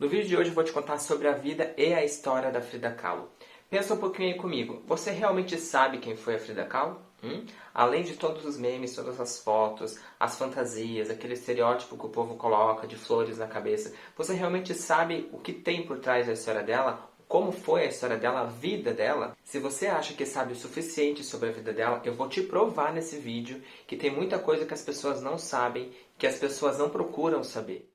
No vídeo de hoje eu vou te contar sobre a vida e a história da Frida Kahlo. Pensa um pouquinho aí comigo, você realmente sabe quem foi a Frida Kahlo? Além de todos os memes, todas as fotos, as fantasias, aquele estereótipo que o povo coloca de flores na cabeça, você realmente sabe o que tem por trás da história dela? Como foi a história dela, a vida dela? Se você acha que sabe o suficiente sobre a vida dela, eu vou te provar nesse vídeo que tem muita coisa que as pessoas não sabem, que as pessoas não procuram saber.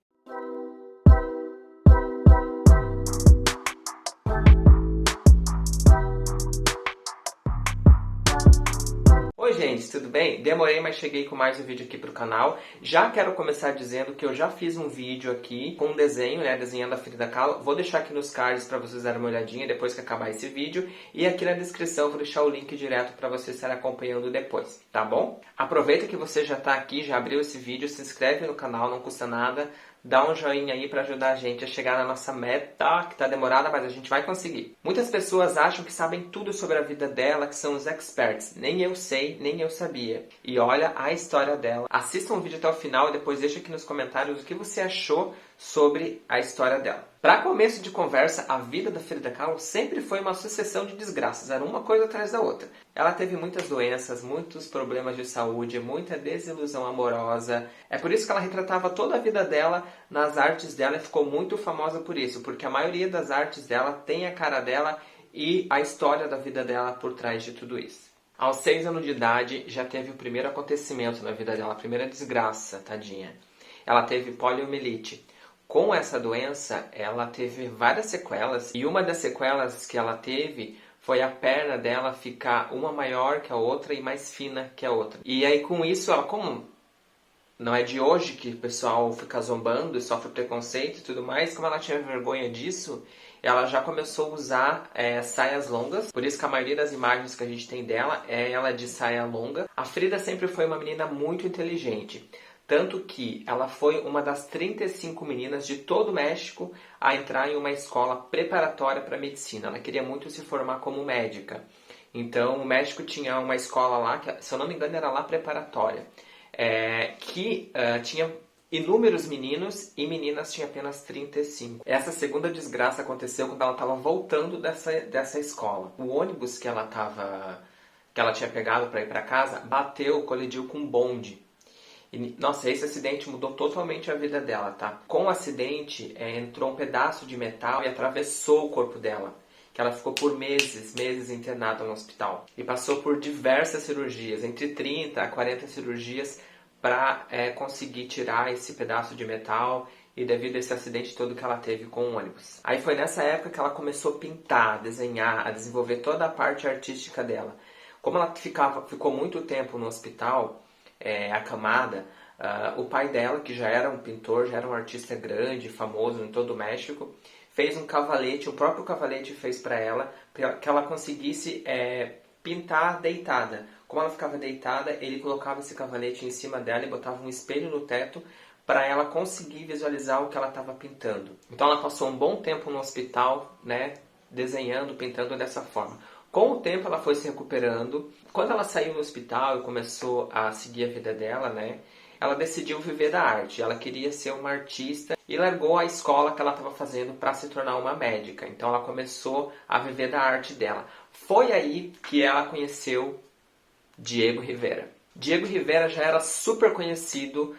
Oi gente, tudo bem? Demorei, mas cheguei com mais um vídeo aqui pro canal. Já quero começar dizendo que eu já fiz um vídeo aqui com um desenho, desenhando a Frida Kahlo. Vou deixar aqui nos cards para vocês darem uma olhadinha depois que acabar esse vídeo. E aqui na descrição eu vou deixar o link direto para você estar acompanhando depois, tá bom? Aproveita que você já está aqui, já abriu esse vídeo, se inscreve no canal, não custa nada. Dá um joinha aí para ajudar a gente a chegar na nossa meta, que tá demorada, mas a gente vai conseguir. Muitas pessoas acham que sabem tudo sobre a vida dela, que são os experts. Nem eu sei, nem eu sabia. E olha a história dela. Assista um vídeo até o final e depois deixa aqui nos comentários o que você achou sobre a história dela. Para começo de conversa, a vida da Frida Kahlo sempre foi uma sucessão de desgraças, era uma coisa atrás da outra. Ela teve muitas doenças, muitos problemas de saúde, muita desilusão amorosa. É por isso que ela retratava toda a vida dela nas artes dela e ficou muito famosa por isso, porque a maioria das artes dela tem a cara dela e a história da vida dela por trás de tudo isso. Aos 6 anos de idade, já teve o primeiro acontecimento na vida dela, a primeira desgraça, tadinha. Ela teve poliomielite. Com essa doença, ela teve várias sequelas, e uma das sequelas que ela teve foi a perna dela ficar uma maior que a outra e mais fina que a outra. E aí com isso, ela, como não é de hoje que o pessoal fica zombando e sofre preconceito e tudo mais, como ela tinha vergonha disso, ela já começou a usar saias longas. Por isso que a maioria das imagens que a gente tem dela é ela de saia longa. A Frida sempre foi uma menina muito inteligente. Tanto que ela foi uma das 35 meninas de todo o México a entrar em uma escola preparatória para medicina. Ela queria muito se formar como médica. Então o México tinha uma escola lá, que se eu não me engano era lá preparatória, que tinha inúmeros meninos e meninas tinha apenas 35. Essa segunda desgraça aconteceu quando ela estava voltando dessa escola. O ônibus que ela tinha pegado para ir para casa colidiu com um bonde. E, nossa, esse acidente mudou totalmente a vida dela, tá? Com o acidente, entrou um pedaço de metal e atravessou o corpo dela. Que ela ficou por meses internada no hospital. E passou por diversas cirurgias, entre 30 a 40 cirurgias, para conseguir tirar esse pedaço de metal e devido a esse acidente todo que ela teve com o ônibus. Aí foi nessa época que ela começou a pintar, a desenhar, a desenvolver toda a parte artística dela. Como ela ficou muito tempo no hospital, acamada, o pai dela, que já era um pintor, já era um artista grande, famoso em todo o México, fez um cavalete, o próprio cavalete fez para ela, que ela conseguisse pintar deitada. Como ela ficava deitada, ele colocava esse cavalete em cima dela e botava um espelho no teto para ela conseguir visualizar o que ela estava pintando. Então ela passou um bom tempo no hospital, desenhando, pintando dessa forma. Com o tempo ela foi se recuperando. Quando ela saiu do hospital e começou a seguir a vida dela, ela decidiu viver da arte. Ela queria ser uma artista e largou a escola que ela estava fazendo para se tornar uma médica. Então ela começou a viver da arte dela. Foi aí que ela conheceu Diego Rivera. Diego Rivera já era super conhecido,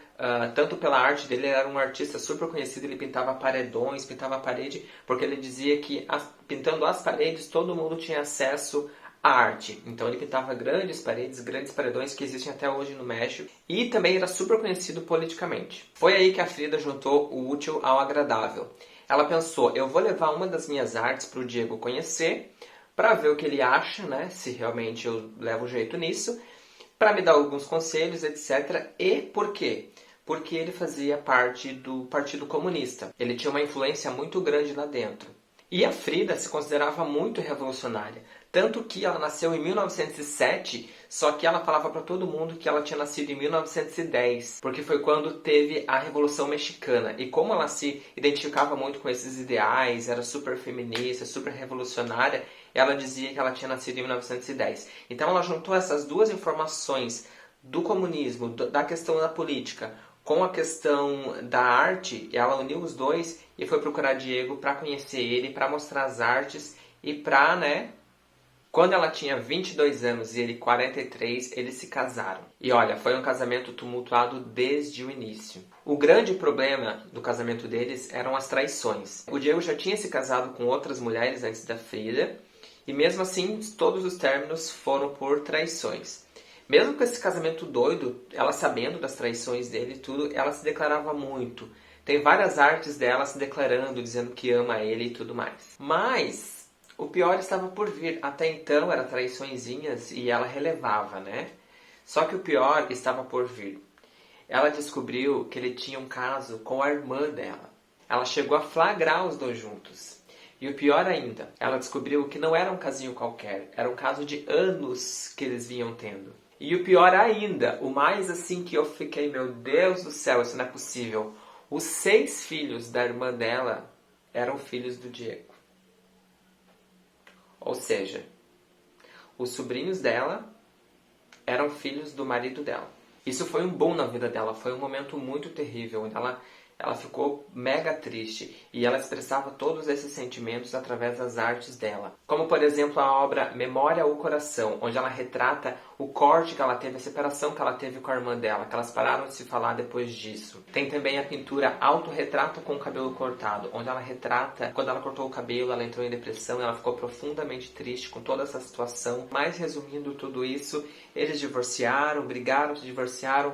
tanto pela arte dele, ele era um artista super conhecido, ele pintava paredões, pintava a parede, porque ele dizia que pintando as paredes todo mundo tinha acesso à arte. Então ele pintava grandes paredes, grandes paredões que existem até hoje no México, e também era super conhecido politicamente. Foi aí que a Frida juntou o útil ao agradável. Ela pensou, eu vou levar uma das minhas artes para o Diego conhecer, para ver o que ele acha, se realmente eu levo jeito nisso, para me dar alguns conselhos, etc. E por quê? Porque ele fazia parte do Partido Comunista. Ele tinha uma influência muito grande lá dentro. E a Frida se considerava muito revolucionária. Tanto que ela nasceu em 1907, só que ela falava para todo mundo que ela tinha nascido em 1910, porque foi quando teve a Revolução Mexicana. E como ela se identificava muito com esses ideais, era super feminista, super revolucionária, ela dizia que ela tinha nascido em 1910. Então ela juntou essas duas informações do comunismo, da questão da política, Com a questão da arte, ela uniu os dois e foi procurar Diego para conhecer ele, para mostrar as artes e para, né? Quando ela tinha 22 anos e ele 43, eles se casaram. E olha, foi um casamento tumultuado desde o início. O grande problema do casamento deles eram as traições. O Diego já tinha se casado com outras mulheres antes da Frida, e mesmo assim, todos os términos foram por traições. Mesmo com esse casamento doido, ela sabendo das traições dele e tudo, ela se declarava muito. Tem várias artes dela se declarando, dizendo que ama ele e tudo mais. Mas o pior estava por vir. Até então eram traiçõezinhas e ela relevava, né? Só que o pior estava por vir. Ela descobriu que ele tinha um caso com a irmã dela. Ela chegou a flagrar os dois juntos. E o pior ainda, ela descobriu que não era um casinho qualquer, era um caso de anos que eles vinham tendo. E o pior ainda, o mais assim que eu fiquei, meu Deus do céu, isso não é possível. Os 6 filhos da irmã dela eram filhos do Diego. Ou seja, os sobrinhos dela eram filhos do marido dela. Isso foi um boom na vida dela, foi um momento muito terrível. Ela ficou mega triste e ela expressava todos esses sentimentos através das artes dela. Como, por exemplo, a obra Memória ao Coração, onde ela retrata o corte que ela teve, a separação que ela teve com a irmã dela, que elas pararam de se falar depois disso. Tem também a pintura Autorretrato com o Cabelo Cortado, onde ela retrata quando ela cortou o cabelo, ela entrou em depressão, ela ficou profundamente triste com toda essa situação. Mas resumindo tudo isso, eles divorciaram, brigaram, se divorciaram,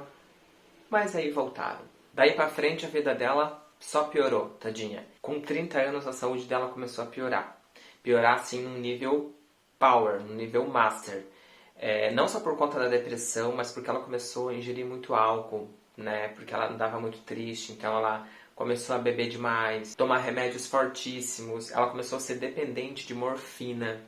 mas aí voltaram. Daí pra frente a vida dela só piorou, tadinha. Com 30 anos a saúde dela começou a piorar. Piorar assim num nível power, num nível master. Não só por conta da depressão, mas porque ela começou a ingerir muito álcool, né? Porque ela andava muito triste, então ela começou a beber demais, tomar remédios fortíssimos. Ela começou a ser dependente de morfina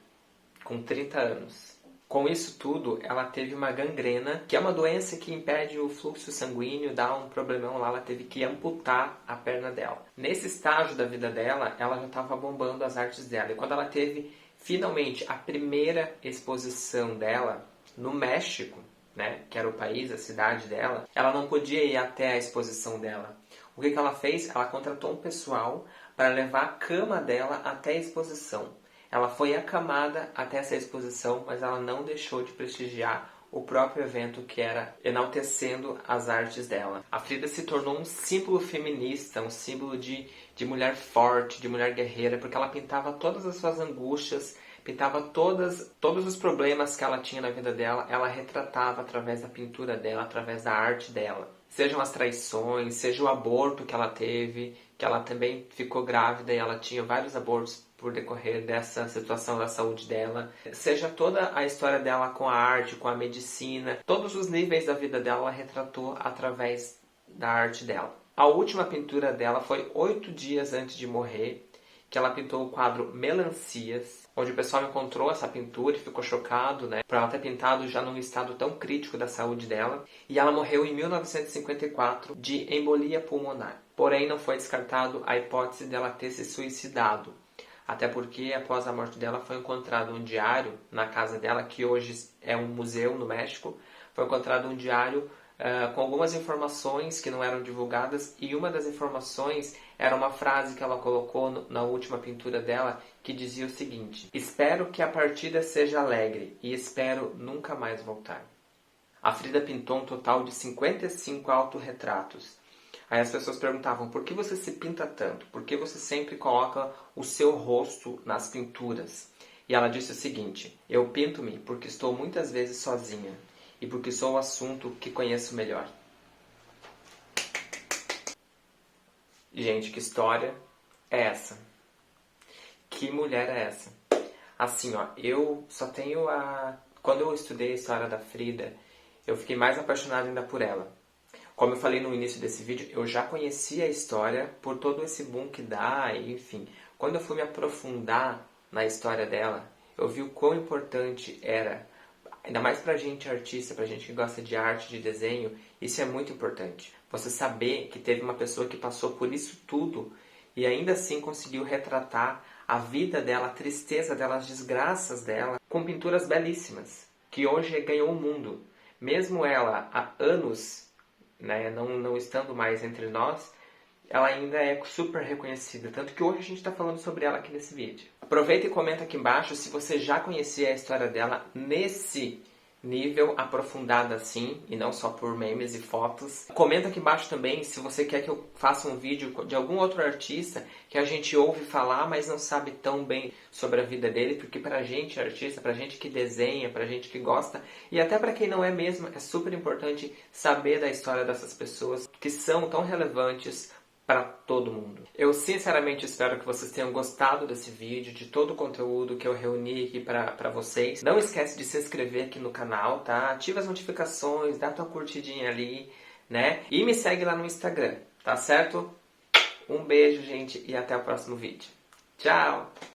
com 30 anos. Com isso tudo, ela teve uma gangrena, que é uma doença que impede o fluxo sanguíneo, dá um problemão lá, ela teve que amputar a perna dela. Nesse estágio da vida dela, ela já estava bombando as artes dela. E quando ela teve, finalmente, a primeira exposição dela no México, né, que era o país, a cidade dela, ela não podia ir até a exposição dela. O que ela fez? Ela contratou um pessoal para levar a cama dela até a exposição. Ela foi acamada até essa exposição, mas ela não deixou de prestigiar o próprio evento, que era enaltecendo as artes dela. A Frida se tornou um símbolo feminista, um símbolo de mulher forte, de mulher guerreira, porque ela pintava todas as suas angústias, pintava todos os problemas que ela tinha na vida dela, ela retratava através da pintura dela, através da arte dela. Sejam as traições, seja o aborto que ela teve, que ela também ficou grávida e ela tinha vários abortos por decorrer dessa situação da saúde dela, seja toda a história dela com a arte, com a medicina, todos os níveis da vida dela ela retratou através da arte dela. A última pintura dela foi 8 dias antes de morrer, que ela pintou o quadro Melancias, onde o pessoal encontrou essa pintura e ficou chocado, né, por ela ter pintado já num estado tão crítico da saúde dela, e ela morreu em 1954 de embolia pulmonar. Porém, não foi descartado a hipótese dela ter se suicidado. Até porque, após a morte dela, foi encontrado um diário na casa dela, que hoje é um museu no México. Foi encontrado um diário com algumas informações que não eram divulgadas, e uma das informações era uma frase que ela colocou na última pintura dela, que dizia o seguinte: espero que a partida seja alegre e espero nunca mais voltar. A Frida pintou um total de 55 autorretratos. Aí as pessoas perguntavam, por que você se pinta tanto? Por que você sempre coloca o seu rosto nas pinturas? E ela disse o seguinte: eu pinto-me porque estou muitas vezes sozinha e porque sou o assunto que conheço melhor. Gente, que história é essa? Que mulher é essa? Assim, ó, eu só tenho Quando eu estudei a história da Frida, eu fiquei mais apaixonado ainda por ela. Como eu falei no início desse vídeo, eu já conhecia a história por todo esse boom que dá, enfim. Quando eu fui me aprofundar na história dela, eu vi o quão importante era, ainda mais pra gente artista, pra gente que gosta de arte, de desenho, isso é muito importante. Você saber que teve uma pessoa que passou por isso tudo e ainda assim conseguiu retratar a vida dela, a tristeza dela, as desgraças dela, com pinturas belíssimas, que hoje ganhou o mundo. Mesmo ela, há anos, né, não estando mais entre nós, ela ainda é super reconhecida. Tanto que hoje a gente está falando sobre ela aqui nesse vídeo. Aproveita e comenta aqui embaixo se você já conhecia a história dela nesse nível aprofundado assim, e não só por memes e fotos. Comenta aqui embaixo também se você quer que eu faça um vídeo de algum outro artista que a gente ouve falar, mas não sabe tão bem sobre a vida dele, porque pra gente artista, pra gente que desenha, pra gente que gosta, e até pra quem não é mesmo, é super importante saber da história dessas pessoas que são tão relevantes para todo mundo. Eu sinceramente espero que vocês tenham gostado desse vídeo, de todo o conteúdo que eu reuni aqui para vocês. Não esquece de se inscrever aqui no canal, tá? Ativa as notificações, dá tua curtidinha ali, né? E me segue lá no Instagram, tá certo? Um beijo, gente, e até o próximo vídeo. Tchau!